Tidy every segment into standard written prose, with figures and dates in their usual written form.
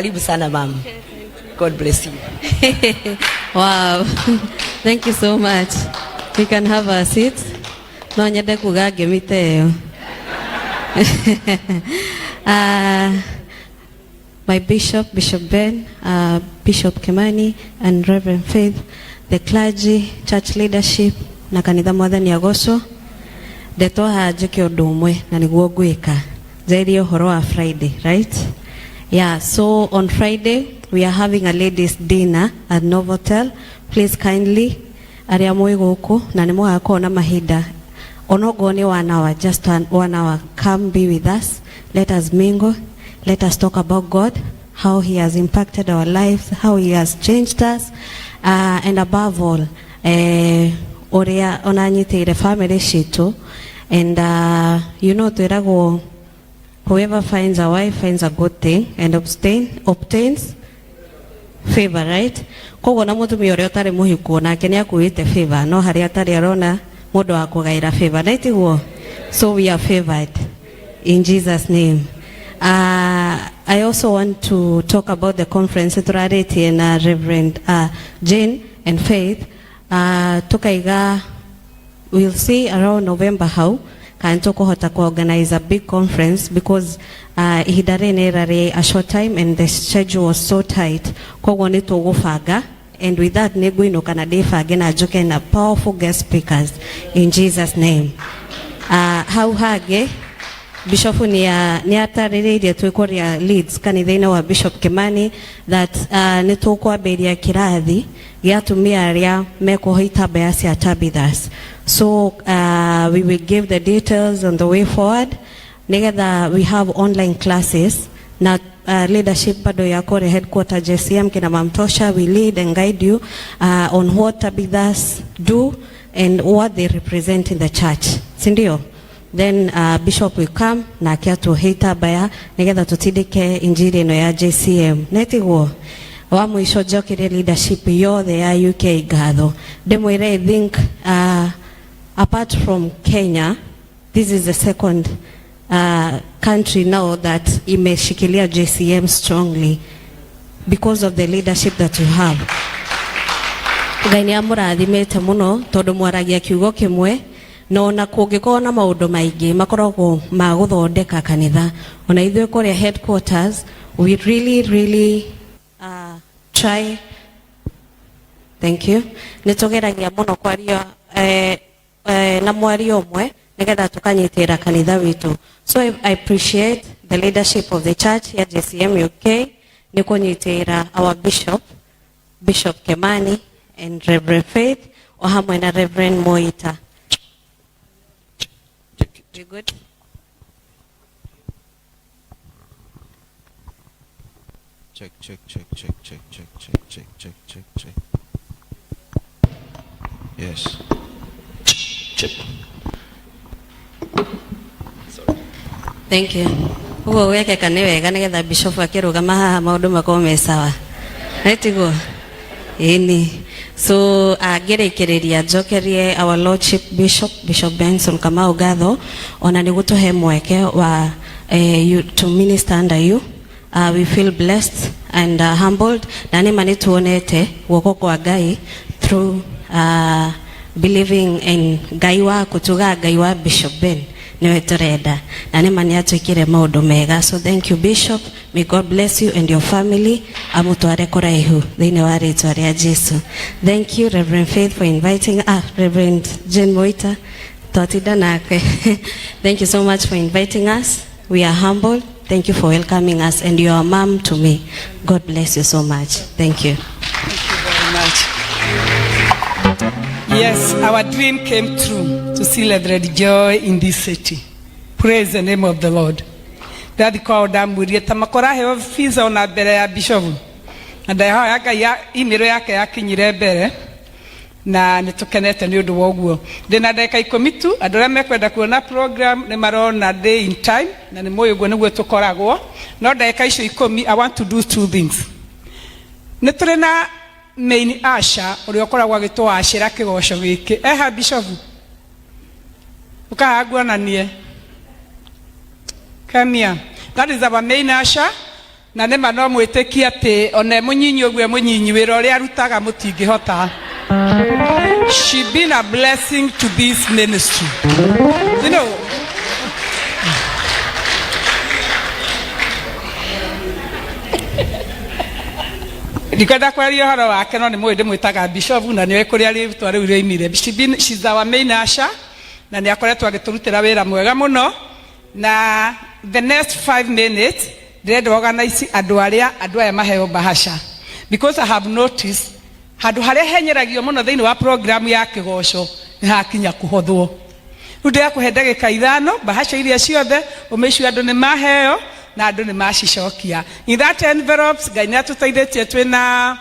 Karibu sana mama. God bless you. Wow. Thank you so much. We can have a seat. No nyende kuga Ngemi teo. My Bishop, Bishop Ben, Bishop Kimani, and Reverend Faith, the clergy, church leadership, na kanitha mwathani agoco. Ndeto hajuke undu umwe na niguo gwika. Zaidi uhoro wa Friday, right? Yeah, so on Friday we are having a ladies dinner at Novotel. Please kindly aria mwi guku na ni mwakona mahinda. Onogo ni 1 hour, just 1 hour. Come be with us. Let us mingle. Let us talk about God, how He has impacted our lives, how He has changed us, and above all, oria onanyitire family shitu, and you know twirago whoever finds a wife finds a good thing and obtains favor, right? Kogo na mutumia uria utari muhiku nake ni akuite favor, no haria atari arona mundu wa kugaira favor, naitiguo. So we are favored in Jesus' name. I also want to talk about the conference authority and Reverend Jane and Faith. Tukaiga, we'll see around November how can hota ko organize a big conference because hidare nerare a short time and the schedule was so tight. Kogo ni togufaga, and with that neguino kanadefa again ajoke na powerful guest speakers in Jesus' name. How hage Bishop ni atariririe twikoria leads kanitha-ini wa Bishop Kimani that nitukwa beria kirathi gia atumia aria mekuhoita bea cia Tabithas. So we will give the details on the way forward. Nigetha we have online classes na leadership bado yako headquarter JCM kina Mamtosha will lead and guide you on what Tabithas do and what they represent in the church. Sindio? Then Bishop will come na kia tuhita baya nigetha tutindike injili no ya JCM. Netiguo wa mwisho jokire leadership yothe ya UK gatho. Demwire I think apart from Kenya, this is the second country now that imeshikilia JCM strongly because of the leadership that you have. Ngai amurathimete muno tondu mwaragia kiugo kimwe no na kungiko na maundu maingi makoragwo ma guthondeka kanitha. Ona ithuĩ kuria headquarters we really try. Thank you. Nitugeragia muno kwaria na mwari omwe nigetha tukanyitira kanitha witu. So I appreciate the leadership of the church here JCM UK nikunyitira our Bishop Kimani and Reverend Faith o hamwe na Reverend Moita. You good? Check. Yes. Check. Sorry. Thank you. Ugo weke kane wega nigetha Bishop akirugama haha maundu makome sawa. Naitiguo. Ini. So gerekereria jokerie our Lordship Bishop Benson kama ugatho ona nigutuhe mweke wa to minister under you. We feel blessed and humbled na ni mani tuonete guoko kwa Ngai through believing in Ngai wa kutuga Ngai wa Bishop Ben niwe turenda na ni mani atwikire maundu mega. So thank you Bishop, may God bless you and your family, amutware kuraihu thiini wa ritwa ria Jesu. Thank you Reverend Faith for inviting Reverend Jane Moita twatinda nake. Thank you so much for inviting us. We are humbled. Thank you for welcoming us, and you are a mom to me. God bless you so much. Thank you. Thank you very much. Yes, our dream came true to celebrate joy in this city. Praise the name of the Lord. That called them with yet Tamakora have fees on a bere bishop. And the Haka Imiraka Yakinyire bere. Na nitukenete ni undu woguo ndina ndeka ikomitu andura mekwenda kuona program ni marona day in time na ni moyo gwo niguo tukoragwo no ndeka icio ikomi I want to do two things. Ni turi na main asha uri okoragwo agitwa ashira kigosho giki eha bishop ukahagwa na nie come here. That is our main asha na nema no mwĩtĩkie atĩ ona mũnyinyi ũguo mũnyinyi wĩra ũrĩa arutaga mũtingĩhota. She been a blessing to this ministry. You know, Nikada kwa hiyo haro wake no ni mwende mwitaga bishop na niwe kuri ari rĩtwa rĩu rĩoimire. She's our main usher na nĩ akoretwo agĩtũrutĩra wĩra mwega mũno. Na the next 5 minutes ndĩrenda organize andũ aya maheo bahasha, because I have noticed handũ harĩa henyeragio mũno thĩinĩ wa program ya kĩgoco nĩ hakinya kũhothwo. Rĩu ndĩrakũhe ndagĩka 5 bahasha iria ciothe ũmĩciu andũ nĩ maheo na andũ nĩ macicokia. In that envelopes Ngai nĩ atũteithĩtie twĩna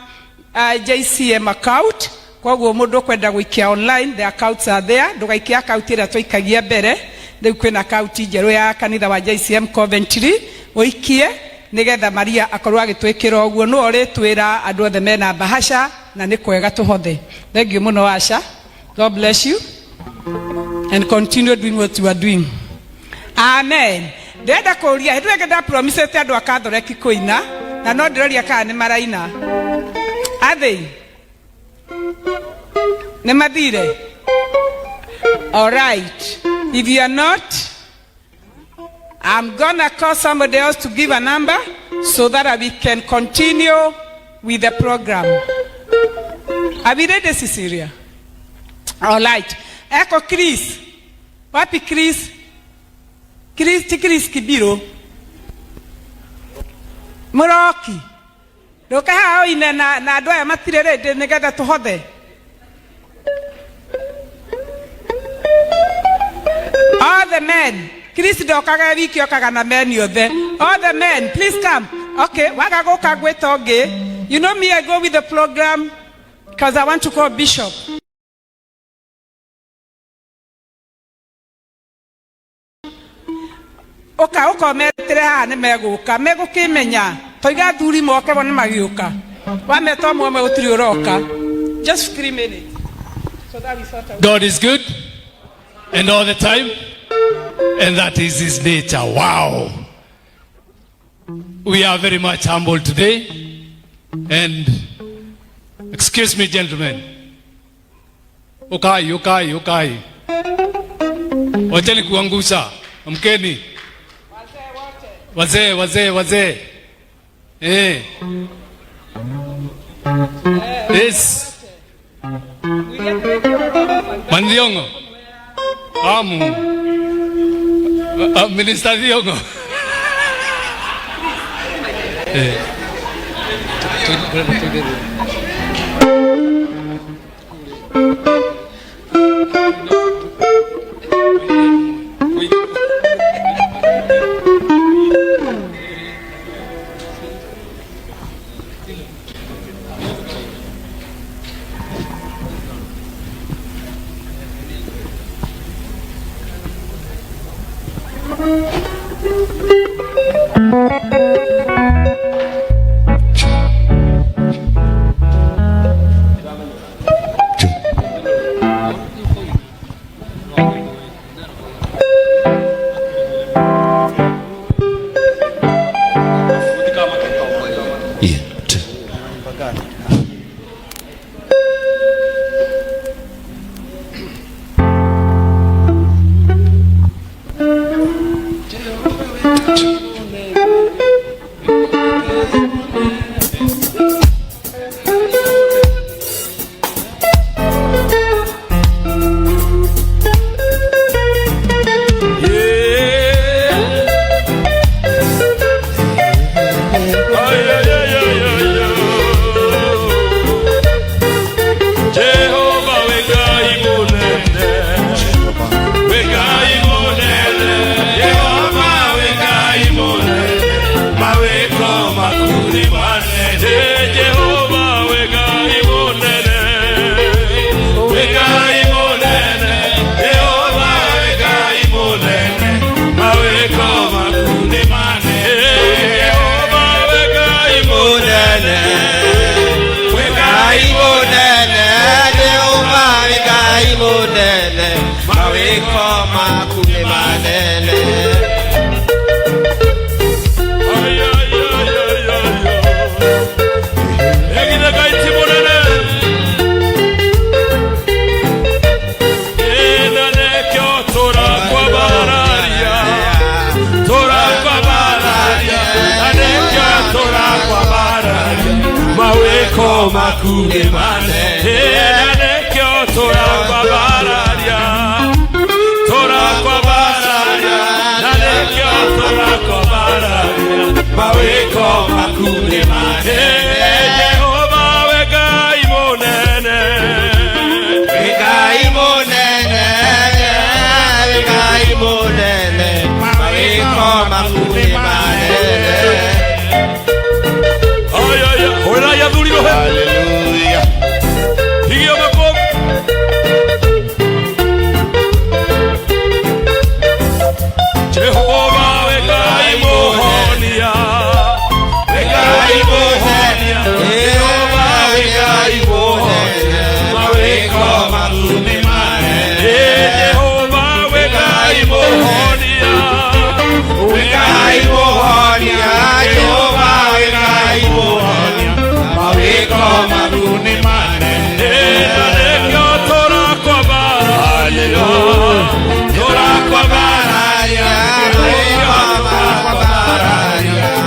JCM account, koguo mũndũ kwenda gũikia online, the accounts are there. Ndũgaikia account ĩrĩa twaikagia mbere, rĩu kwĩna account njerũ ya kanitha wa JCM Coventry ũikie nigetha Maria akorwo agĩtwĩkĩra ũguo. No ũrĩtwĩra andũ othe mena bahasha na nĩ kwega tũhothe. Thank you mũno Asha. God bless you and continue doing what you are doing. Amen. Ndenda kũria hĩndĩ ĩngĩ nda promise ati andũ akathoreki kũina na no ndĩroria kana nĩ maraina. Athĩ nĩ mathire? All right. If you are not, I'm gonna call somebody else to give a number so that we can continue with the program. Are we ready, Cecilia? All right. Echo Chris. Wapi Chris? Chris Kibiro. Muroki. Ndoka hao ina na andũ aya matirĩ ready nĩgetha tũhothe. All the men. Chris ndokaga wiki okaga na men yothe. All the men, please come. Okay, waga goka gwĩta ũngĩ. You know me, I go with the program because I want to call Bishop. Oka metere ha nĩ megũka megũkĩmenya toiga thuri moke bo nĩ magĩũka wametwa mwe gũtiri ũroka. Just 3 minutes so that we sort out. God is good and all the time, and that is his nature. Wow. We are very much humbled today, and excuse me gentlemen, ukai wacheni kuangusha mkeni wazee yes Mandiongo amu Minister Diongo maweko makune manene nekyo tora kwa bararia nekyo tora kwa bararia maweko makune manene Jehova wegai monene maweko makune manene Hallelujah. Jehovah wegai mohonia wegai mohonia Jehovah wegai mohonia maweko makune manene Jehovah wegai mohonia wegai mohonia Jehovah wegai mohonia maweko makune manene nekyo tora kwa bararia tora kwa bararia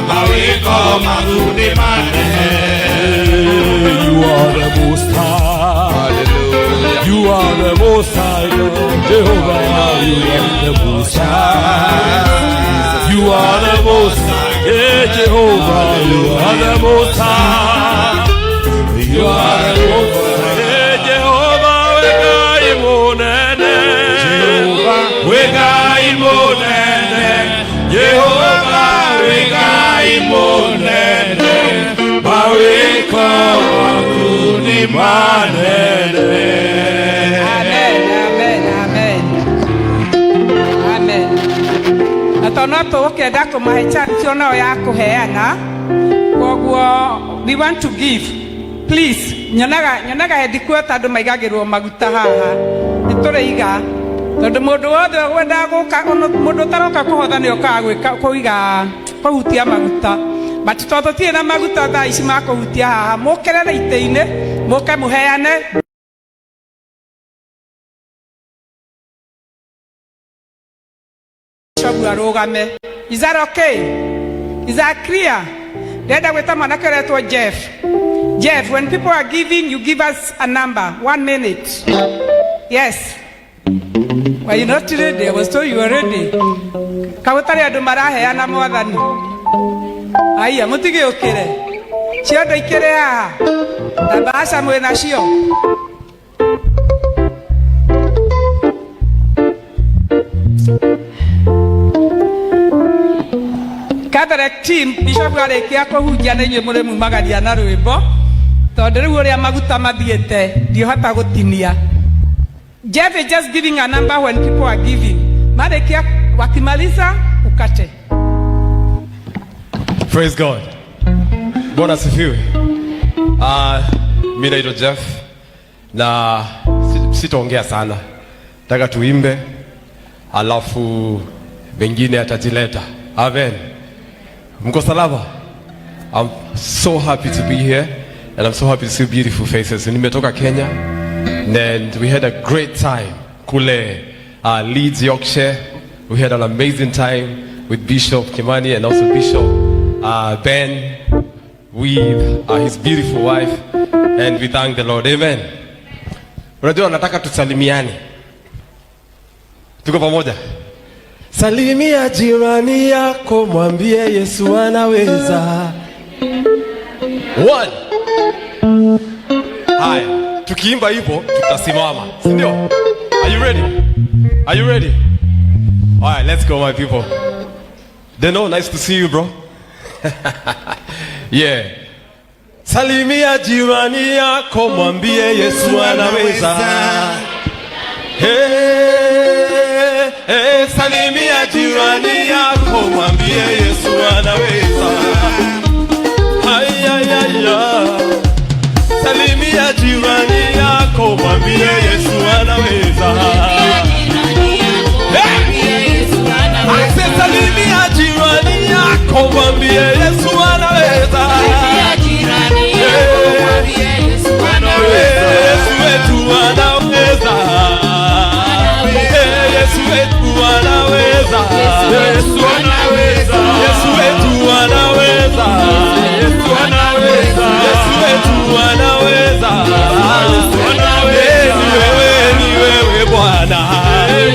maweko makune manene You are the most high Hallelujah You are the most high God Jehovah You are the most high You are the most high Yeah Jehovah You are the most high You are the most high Yeah Jehovah wegai monene Jehovah wegai monene Jehovah wegai monene maweko makune manene Amen, amen, amen. Amen. Atonato okeda ko mahichanti ono ya kuheana. We want to give. Please, nyonaga hedikuota ndo maigagirwo maguta haha. Nitureiga tondu mundu wothe wenda guka mundu taroka kuhothanio kagwika kuiga kuhutia maguta. But tondu tie na maguta thaa ici makuhutia haha mukerere ite-ini muke muheane arugame. Is that okay? Is that clear? Dada weta mwanake retwa Jeff. Jeff, when people are giving, you give us a number. 1 minute. Yes. Well, you're not ready. I was told you were ready. Kawutari adumaraheana mwathani. Aya, mutige okire. Ciondo ikire haha. Na bahasha mwena cio. Catholic team Bishop Garekia kuhunjia na inyuĩ mũrĩ mumagaria na rwĩmbo tondũ rĩu ũrĩa maguta mathiĩte ndihota gũtinia. Jeff is just giving a number when people are giving. Marekia wakimaliza ukate. Praise God. Bwana asifiwe. Mimi naitwa Jeff na sitaongea sana. Nataka tuimbe alafu wengine atajileta. Amen. Mko salama? I'm so happy to be here and I'm so happy to see beautiful faces. Nimetoka Kenya and we had a great time kule Leeds, Yorkshire. We had an amazing time with Bishop Kimani and also Bishop Ben with his beautiful wife, and we thank the Lord. Amen. Unajua nataka tusalimiane. Tuko pamoja? Salimia jirani yako mwambie Yesu anaweza. 1. Haya, tukiimba hivyo tutasimama, si ndio? Are you ready? Are you ready? All right, let's go my people. Deno, nice to see you bro. Yeah. Salimia jirani yako mwambie Yesu anaweza. Salimia jirani yako mwambie Yesu anaweza. Salimia jirani yako mwambie Yesu anaweza. Salimia jirani yako mwambie Yesu anaweza. Yesu wetu anaweza. Yesu wetu anaweza. Yesu anaweza. Yesu wetu anaweza. Yesu anaweza. Yesu wewe tu wanaweza. Ni wewe Bwana,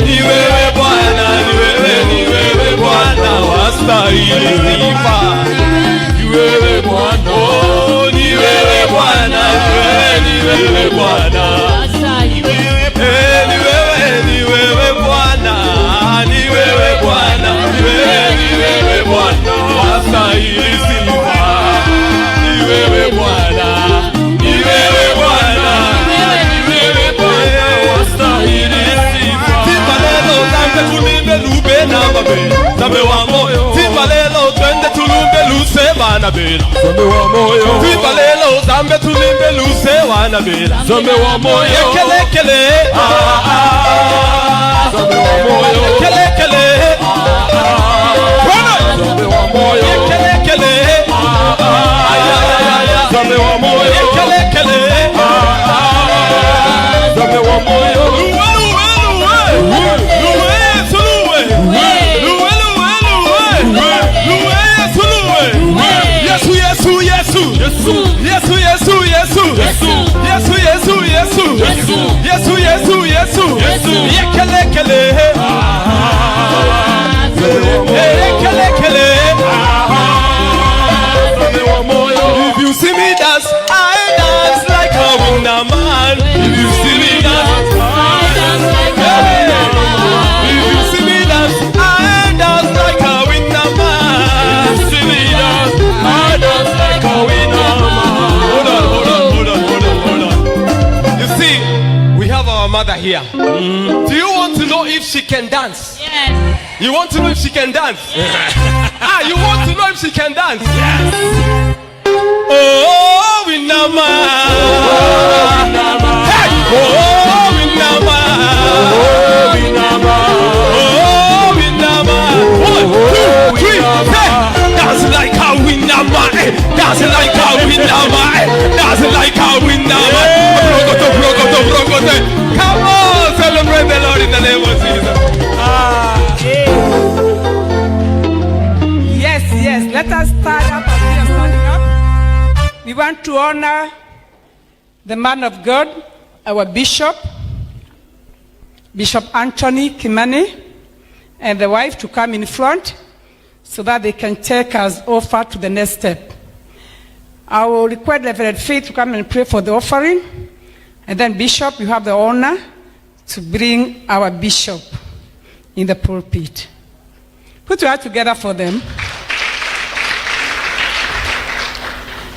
ni wewe Bwana, ni wewe Bwana wastahili sifa. Ni wewe Bwana, oh ni wewe Bwana, ni wewe Bwana wastahili. Ni wewe Bwana, ni wewe Bwana, ni wewe Bwana wastahili sifa. Ni wewe Bwana, ni wewe Bwana, ni wewe Bwana wastahili sifa. Sifa lelo zambe tulinde lube na mabela, zambe wa moyo. Sifa lelo twende tulumbe luse wana bela, zambe wa moyo. Sifa lelo zambe tulinde luse wana bela, zambe wa moyo. Kele kele zambe wa moyo. Kele kele zambe wa moyo. Kele kele zambe wa moyo. Kele kele zambe wa moyo. If you see me dance, I dance like a winner man. If you see me dance, I dance like a winner man. If you see me dance, I dance like a winner man. If you see me dance, I dance like a winner man. Hold on. You see, we have our mother here. Do you want to know if she can dance? Yes. You want to know if she can dance? You want to know if she can dance? Yes. Oh, winner man. Hey! Oh, winner man. Oh, winner man. Oh, winner man. 1, 2, 3, hey! Dance like a winner man. Dance like a winner man. Dance like a winner man. Come on, celebrate the Lord in the name of Jesus. Yes, let us stand up as we are standing up. We want to honor the man of God, our bishop, Bishop Anthony Kimani, and the wife to come in front so that they can take us offer to the next step. I will request Reverend Faith to come and pray for the offering. And then Bishop, you have the honor to bring our bishop in the pulpit. Put your hands together for them.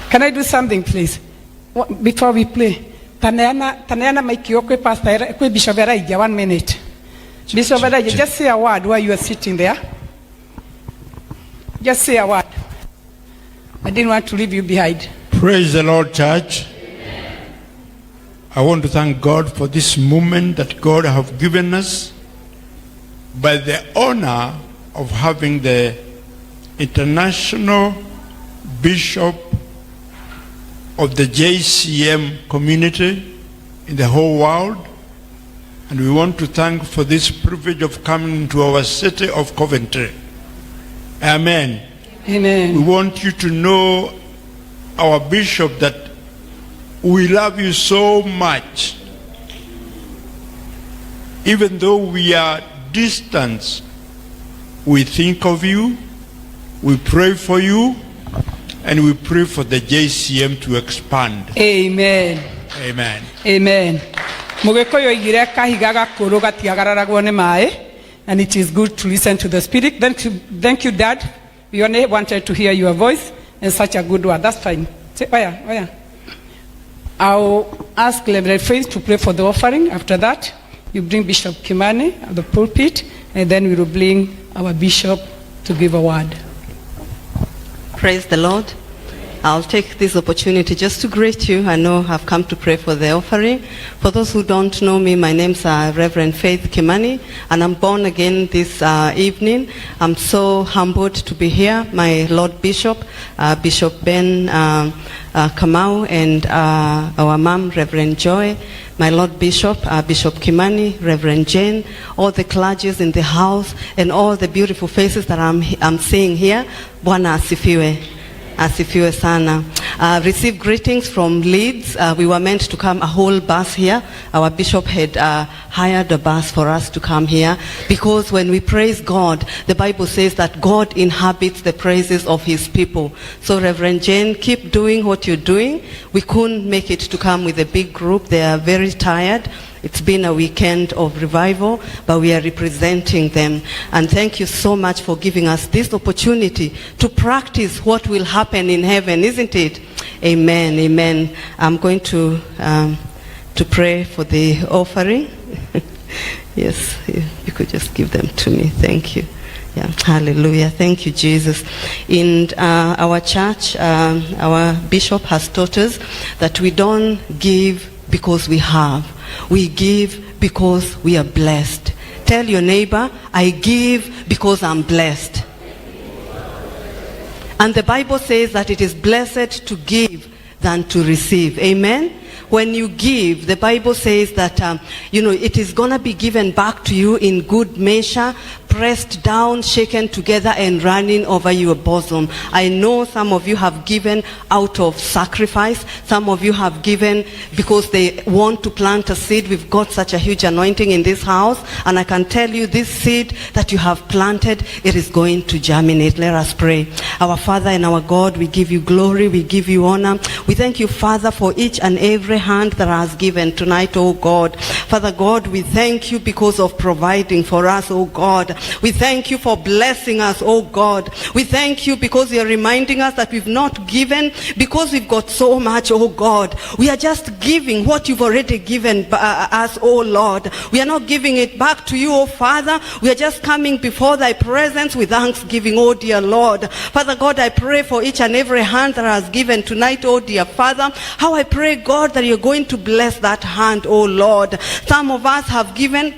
Can I do something, please? Before we play. Tanayana make you okay, Pastor, Bishop Veraija, 1 minute. Bishop Veraija, just say a word while you are sitting there. Just say a word. I didn't want to leave you behind. Praise the Lord, church. I want to thank God for this moment that God have given us by the honor of having the international bishop of the JCM community in the whole world. And we want to thank for this privilege of coming to our city of Coventry. Amen. Amen. We want you to know, our bishop, that we love you so much. Even though we are distant, we think of you, we pray for you, and we pray for the JCM to expand. Amen. Amen. Amen. And it is good to listen to the Spirit. Thank you, Dad. We only wanted to hear your voice and such a good word. That's fine. I'll ask Reverend Faith to pray for the offering. After that, you bring Bishop Kimani at the pulpit, and then we will bring our bishop to give a word. Praise the Lord. I'll take this opportunity just to greet you. I know I've come to pray for the offering. For those who don't know me, my name's Reverend Faith Kimani, and I'm born again this evening. I'm so humbled to be here. My Lord Bishop, Bishop Ben Kamau, and our mom, Reverend Joy, my Lord Bishop, Bishop Kimani, Reverend Jane, all the clergies in the house, and all the beautiful faces that I'm seeing here. Bwana asifiwe. Asifiwe sana. Received greetings from Leeds. We were meant to come a whole bus here. Our bishop had hired a bus for us to come here because when we praise God, the Bible says that God inhabits the praises of his people. So Reverend Jane, keep doing what you're doing. We couldn't make it to come with a big group. They are very tired. It's been a weekend of revival, but we are representing them. And thank you so much for giving us this opportunity to practice what will happen in heaven, isn't it? Amen, amen. I'm going to pray for the offering. Yes, you could just give them to me. Thank you. Yeah, hallelujah. Thank you, Jesus. In our church, our bishop has taught us that we don't give because we have. We give because we are blessed. Tell your neighbor, I give because I'm blessed. And the Bible says that it is blessed to give than to receive. Amen? When you give, the Bible says that, it is going to be given back to you in good measure, pressed down, shaken together, and running over your bosom. I know some of you have given out of sacrifice. Some of you have given because they want to plant a seed. We've got such a huge anointing in this house. And I can tell you, this seed that you have planted, it is going to germinate. Let us pray. Our Father and our God, we give you glory. We give you honor. We thank you, Father, for each and every hand that has given tonight, oh God. Father God, we thank you because of providing for us, oh God. We thank you for blessing us, oh God. We thank you because you're reminding us that we've not given because we've got so much, oh God. We are just giving what you've already given us, oh Lord. We are not giving it back to you, oh Father. We are just coming before thy presence with thanksgiving, oh dear Lord. Father God, I pray for each and every hand that has given tonight, oh dear Father. How I pray, God, that you're going to bless that hand, oh Lord. Some of us have given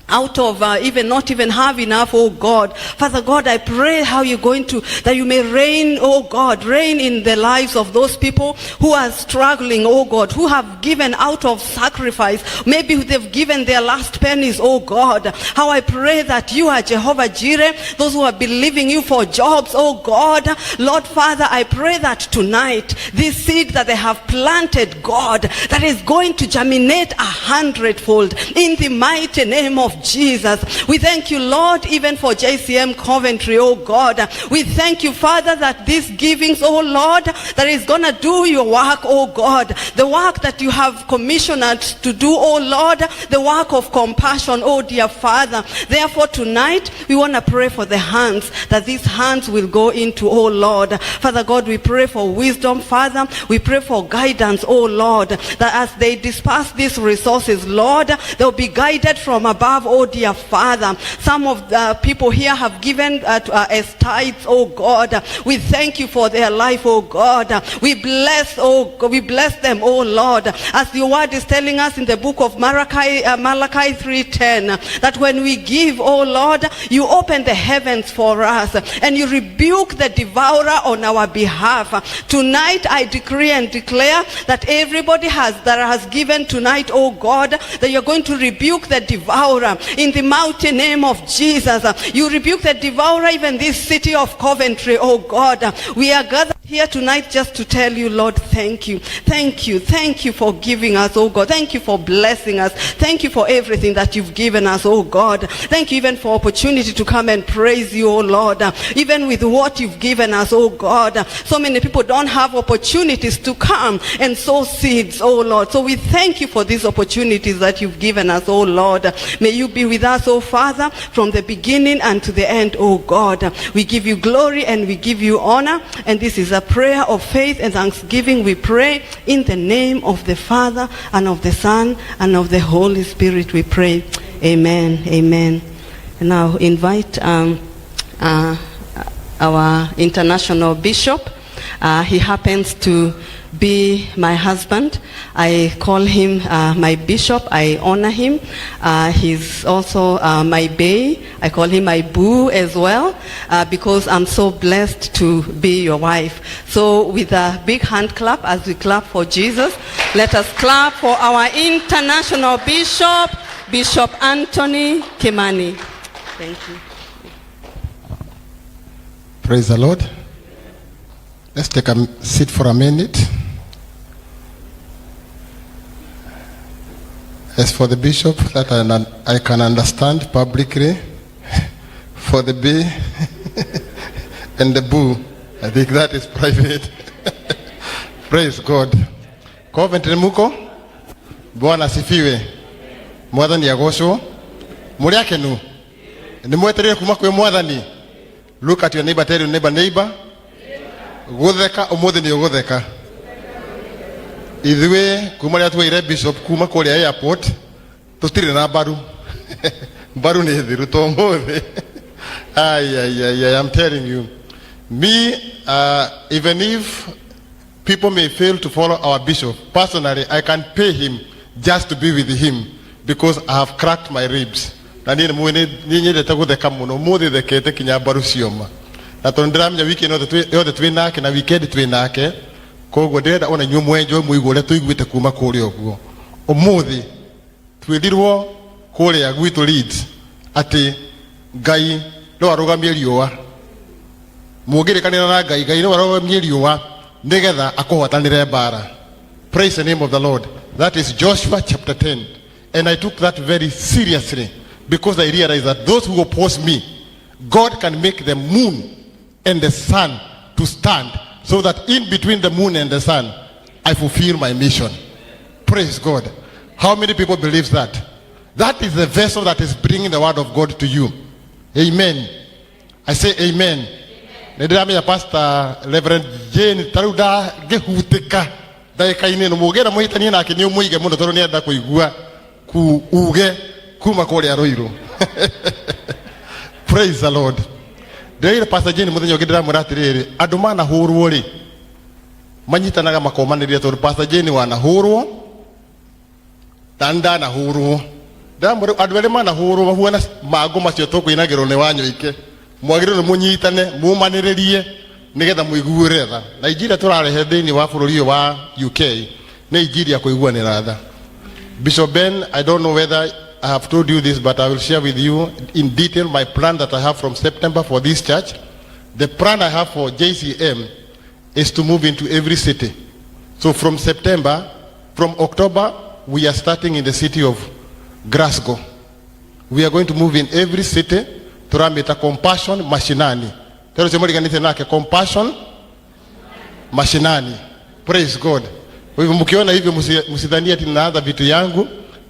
out of even not even have enough, oh God. Father God, I pray how you're going to, that you may reign, oh God, reign in the lives of those people who are struggling, oh God, who have given out of sacrifice. Maybe they've given their last pennies, oh God. How I pray that you are Jehovah Jireh, those who are believing you for jobs, oh God. Lord Father, I pray that tonight, this seed that they have planted, God, that is going to germinate 100-fold in the mighty name of Jesus. We thank you, Lord, even for JCM Coventry, oh God. We thank you, Father, that these givings, oh Lord, that is going to do your work, oh God. The work that you have commissioned us to do, oh Lord, the work of compassion, oh dear Father. Therefore, tonight, we want to pray for the hands, that these hands will go into, oh Lord. Father God, we pray for wisdom, Father. We pray for guidance, oh Lord, that as they disperse these resources, Lord, they'll be guided from above, oh dear Father. Some of the people here have given as tithes, oh God. We thank you for their life, oh God. We bless them, oh Lord. As your word is telling us in the book of Malachi 3:10, that when we give, oh Lord, you open the heavens for us and you rebuke the devourer on our behalf. Tonight I decree and declare that everybody that has given tonight, oh God, that you're going to rebuke the devourer in the mighty name of Jesus. You rebuke the devourer even this city of Coventry, oh God. We are gathered here tonight just to tell you, Lord, thank you. Thank you. Thank you for giving us, oh God. Thank you for blessing us. Thank you for everything that you've given us, oh God. Thank you even for opportunity to come and praise you, oh Lord. Even with what you've given us, oh God. So many people don't have opportunities to come and sow seeds, oh Lord. So we thank you for these opportunities that you've given us, oh Lord. May you be with us, oh Father, from the beginning and to the end, oh God. We give you glory and we give you honor. And this is a prayer of faith and thanksgiving. We pray in the name of the Father and of the Son and of the Holy Spirit. We pray. Amen. Amen. And now invite our international bishop. He happens to be my husband. I call him my bishop. I honor him. He's also my bae. I call him my boo as well, because I'm so blessed to be your wife. So with a big hand clap as we clap for Jesus, let us clap for our international bishop, Bishop Anthony Kimani. Thank you. Praise the Lord. Let's take a seat for a minute. As for the bishop, that I can understand publicly. For the bee and the boo, I think that is private. Praise God. Coventry muko, Bwana sifiwe. Mwathani agocwo. Muri akenu. Ni mweterere kuma kwe mwathani. Look at your neighbor, tell your neighbor. Gutheka umuthi ni ugutheka. Ithuĩ kuma rĩa tweire bishop kuma kũrĩa airport tutire na mbaru. Mbaru ni thiru to umuthi. I'm telling you. Me, even if people may fail to follow our bishop, personally, I can pay him just to be with him because I have cracked my ribs. Na nini nyendete gutheka muno muthi thekete kinya mbaru cioma. Na tondiramya wiki yothe twi nake na weekend twi nake. Koguo ndenda ona nyuo mwenjo muigure tuiguite kuma kuri oguo. Umuthi twirdirwo kuria gwitu Leeds ati Ngai no arugamie riũa. Mugirikanira na Ngai no arugamie riũa nigetha akuhotanire mbara. Praise the name of the Lord. That is Joshua chapter 10. And I took that very seriously because I realized that those who oppose me, God can make the moon and the sun to stand so that in between the moon and the sun, I fulfill my mission. Praise God. How many people believe that? That is the vessel that is bringing the word of God to you. Amen. I say amen. Nedami ya pastor Reverend Jane taruda gehutika daikaine no mugera muhitania nake ni umuige muno toro ni enda kuigua ku uge kuma kore aroiro. Praise the Lord. Deire pastor Jane muthenya ogedera muratiriri andu mana hurwo ri manyitanaga makomaniria toro pastor Jane wana hurwo tanda na hurwo ndamure andu ari mana hurwo huana mago macio tukwinagirwo ni wanyoike mwagirwo munyitane mumaniririe nigetha muiguure tha Nigeria turarehe thini wa bururi wa UK Nigeria kuiguanira tha. Bishop Ben, I don't know whether I have told you this, but I will share with you in detail my plan that I have from September for this church. The plan I have for JCM is to move into every city. So from October, we are starting in the city of Glasgow. We are going to move in every city. Turamita compassion mashinani. Tero semoli ganite nake compassion mashinani. Praise God. Wewe mkiona hivyo msidhania ati naanza vitu yangu.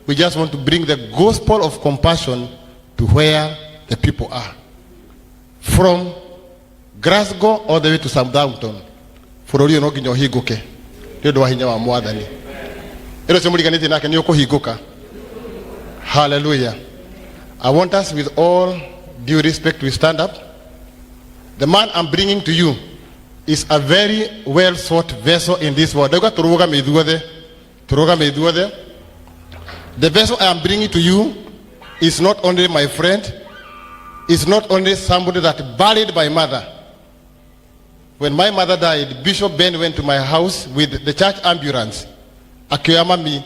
We just want to bring the gospel of compassion to where the people are. From Glasgow all the way to Southampton. Furori no ginyo higuke. Ndio wa hinya wa mwathani. Tero semoli ganite nake ni okuhiguka. Hallelujah. I want us with all due respect we stand up. The man I'm bringing to you is a very well sought vessel in this world. The vessel I am bringing to you is not only my friend, is not only somebody that buried my mother. When my mother died, Bishop Ben went to my house with the church ambulance. Akiyama mi,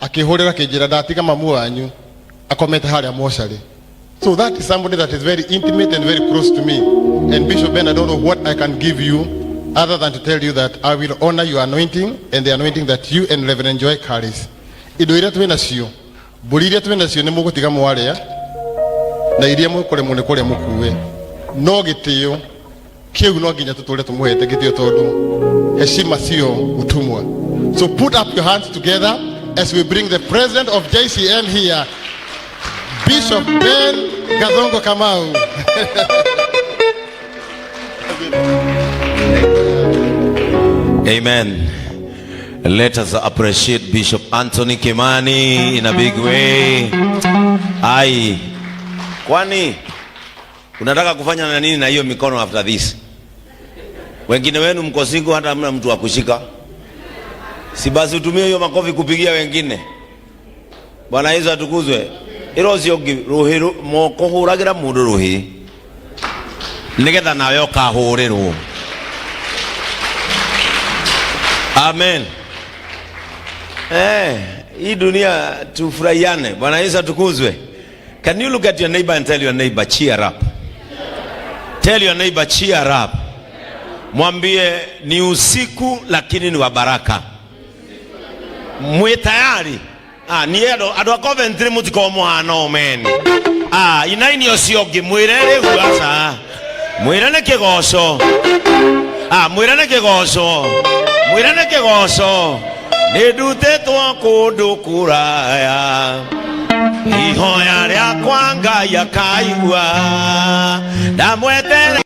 akihorera kejira datika mamu wanyu, akometa haria moshari. So that is somebody that is very intimate and very close to me. And Bishop Ben, I don't know what I can give you other than to tell you that I will honor your anointing and the anointing that you and Reverend Joy carries. Ido iria twina cio, mburi iria twina cio ni mugutiga mwaria na iria mukore munekore mukuwe. No gitio kiu no nginya tutule tumuhete gitio tondu heshima cio utumwa. So put up your hands together as we bring the president of JCM here, Bishop Ben Gazongo Kamau. Amen. Let us appreciate Bishop Anthony Kimani in a big way. Ai. Kwani unataka kufanya na nini na hiyo mikono after this? Wengine wenu mko single hata hamna mtu wa kushika. Si basi utumie hiyo makofi kupigia wengine. Bwana Yesu atukuzwe. Iro sio ruhiru moko huragira mundu ruhi. Nigetha nawe ukahurirwo. Amen. Hii dunia tufurahiane. Bwana Yesu atukuzwe. Can you look at your neighbor and tell your neighbor cheer up? Tell your neighbor cheer up. Mwambie ni usiku lakini ni wa baraka. Mwe tayari? Ni ado Coventry mutiko mwana men. Inaini osiogi mwirere huasa. Mwirene kigoso. Mwirene kigoso. Mwirene kigoso. Nedute twa kundu kuraya. Ihoya ria kwanga ya kaigua. Ndamwetere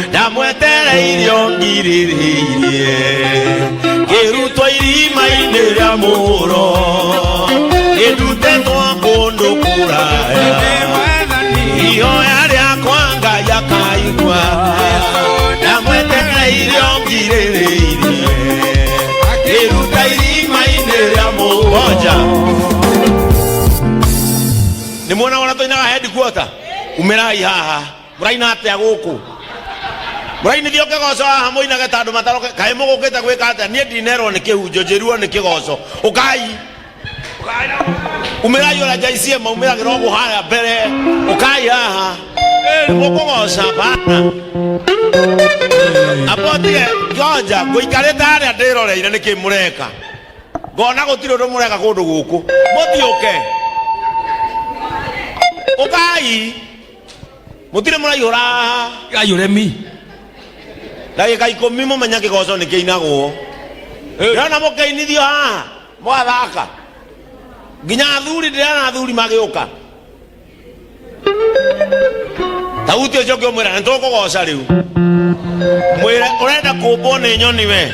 ndamwetere irio ngiriririe kirutwa irima-ini ria muro irutetwo kundu kuraya ihoya ria kwanga ya kaigua ndamwetere irio ngiriririe kiruta irima-ini ria muro. Ni mwona wana toinaga headquarter umerai haha muraina atia guku muraini thio kigoco haha muinage tandu mataroke kai mugukite gwika atia nie dinero ni kihunjo njiruo ni kigoco ukai umerai ora jaicie maumiragira ogu haya mbere ukai haha mukugoca bana apotie Georgia guikarite aria ndiroreire niki mureka ngona gutiri undu mureka kundu guku muthiuke ukai mutire murayura gayuremi ndagika 10 mumenya kigoco nikiinagwo ndana mukainithio ha mwathaka nginya athuri ndirana athuri magiuka tauti ucio ngiumwira nitukugoca riu mwire urenda kumbwo ni nyoni we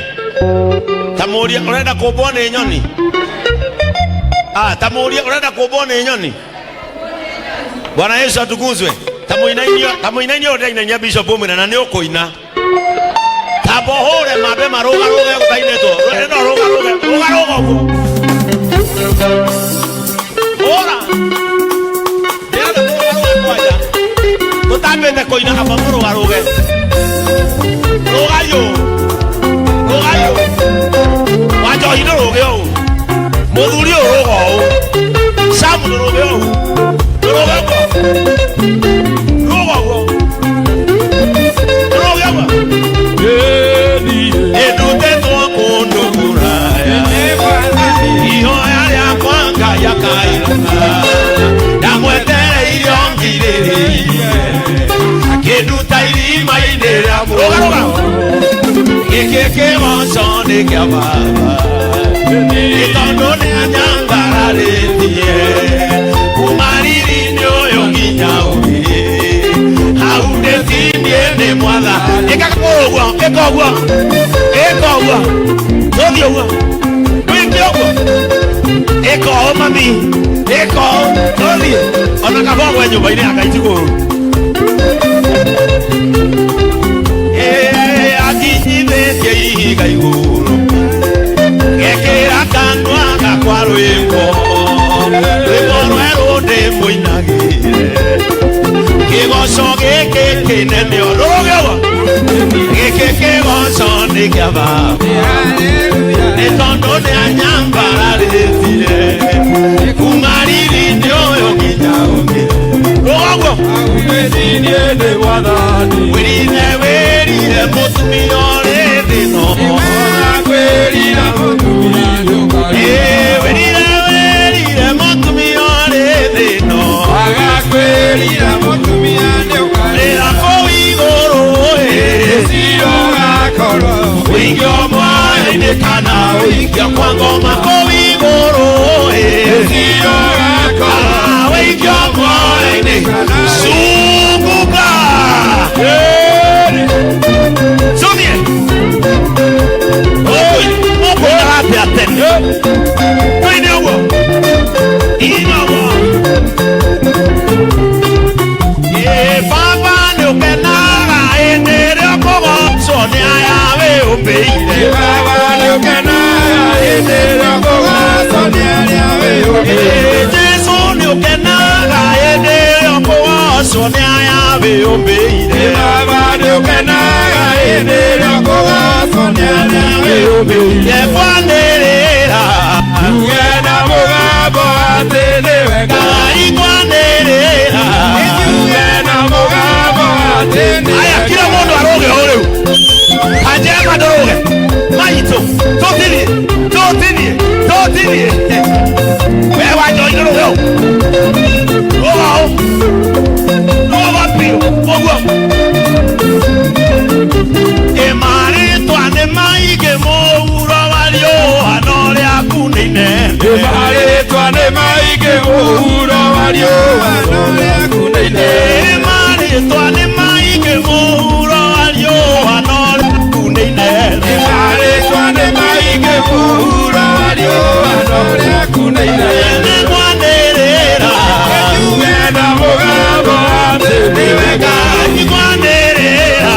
tamuria urenda kumbwo ni nyoni tamuria urenda kumbwo ni nyoni. Bwana Yesu atukuzwe. Tamuinainio ndainainia Bishop Omwina na ni ukuina tabohore mabe maruga gutainetwo rwendo ruga uguo ora ndio ruga kwaja tutambete kuina hapa ruga wajo ino ruga u muthuri ruga u samu ruga u Aya kila mundu aroge ore. Ajema doge. Maito. Totini. Wewe join roge. Oh. Nova pio. Ogwa. Emare to ane mai ke mo uro walio anore akunine. Emare to ane mai ke mo uro walio anore akunine. Emare to ane mai ke mo uro walio anore akunine. Emare to ane mai ke mo uro walio anore akunine. Ene mwanerera. Ejuwe na mogabo ate niweka. Mwanerera.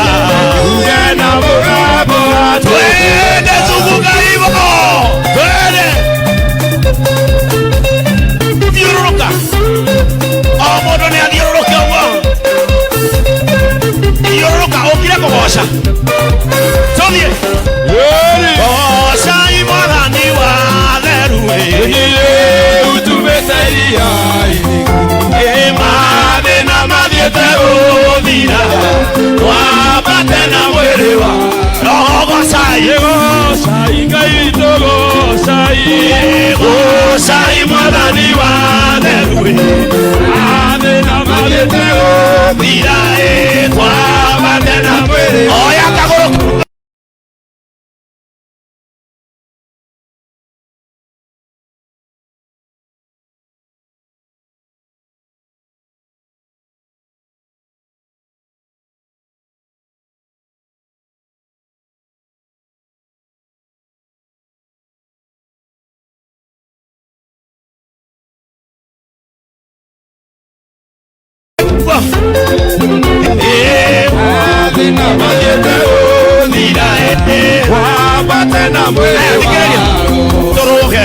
Ejuwe na mogabo ate. Twende zunguka hivyo. Twende. Diuruka. Omodo ni adiuruka wao. Diuruka okire kobosha. Tobie. Osha imwana ni wa leruwe. Niye utubetairia. Emade na madiete odira. Wapate na mwerewa. Rogo sai. Sai ngaito go sai. Sai mwana ni wa leruwe. Ade na madiete odira. Wapate na mwerewa. Oya kagoro. Toroge